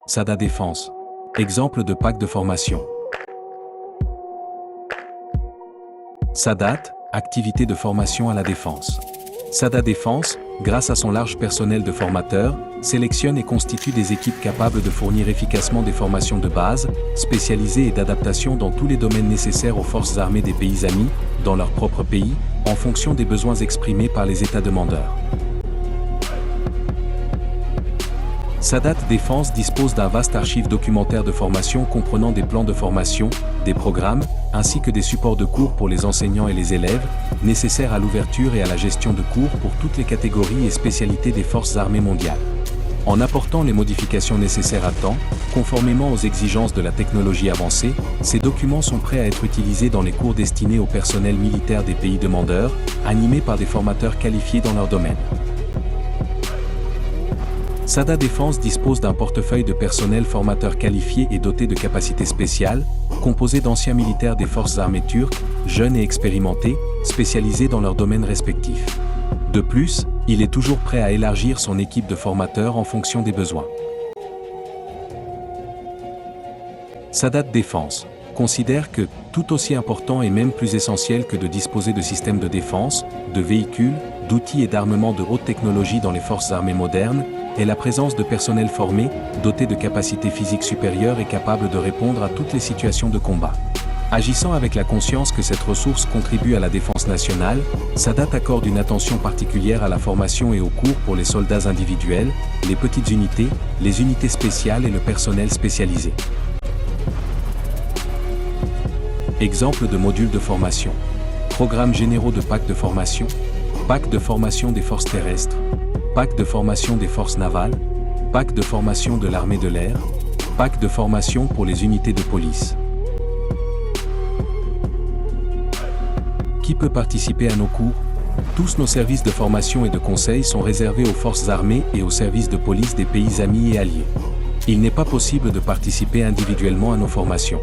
SADA Défense. Exemple de pack de formation. SADAT, activité de formation à la défense. SADA Défense, grâce à son large personnel de formateurs, sélectionne et constitue des équipes capables de fournir efficacement des formations de base, spécialisées et d'adaptation dans tous les domaines nécessaires aux forces armées des pays amis, dans leur propre pays, en fonction des besoins exprimés par les États demandeurs. SADAT Défense dispose d'un vaste archive documentaire de formation comprenant des plans de formation, des programmes, ainsi que des supports de cours pour les enseignants et les élèves, nécessaires à l'ouverture et à la gestion de cours pour toutes les catégories et spécialités des forces armées mondiales. En apportant les modifications nécessaires à temps, conformément aux exigences de la technologie avancée, ces documents sont prêts à être utilisés dans les cours destinés au personnel militaire des pays demandeurs, animés par des formateurs qualifiés dans leur domaine. SADA Défense dispose d'un portefeuille de personnel formateur qualifié et doté de capacités spéciales, composé d'anciens militaires des forces armées turques, jeunes et expérimentés, spécialisés dans leurs domaines respectifs. De plus, il est toujours prêt à élargir son équipe de formateurs en fonction des besoins. SADAT Défense considère que, tout aussi important et même plus essentiel que de disposer de systèmes de défense, de véhicules, d'outils et d'armements de haute technologie dans les forces armées modernes, est la présence de personnel formé, doté de capacités physiques supérieures et capable de répondre à toutes les situations de combat. Agissant avec la conscience que cette ressource contribue à la défense nationale, SADAT accorde une attention particulière à la formation et aux cours pour les soldats individuels, les petites unités, les unités spéciales et le personnel spécialisé. Exemple de modules de formation. Programmes généraux de pack de formation, pack de formation des forces terrestres, pack de formation des forces navales, pack de formation de l'armée de l'air, pack de formation pour les unités de police. Qui peut participer à nos cours? Tous nos services de formation et de conseil sont réservés aux forces armées et aux services de police des pays amis et alliés. Il n'est pas possible de participer individuellement à nos formations.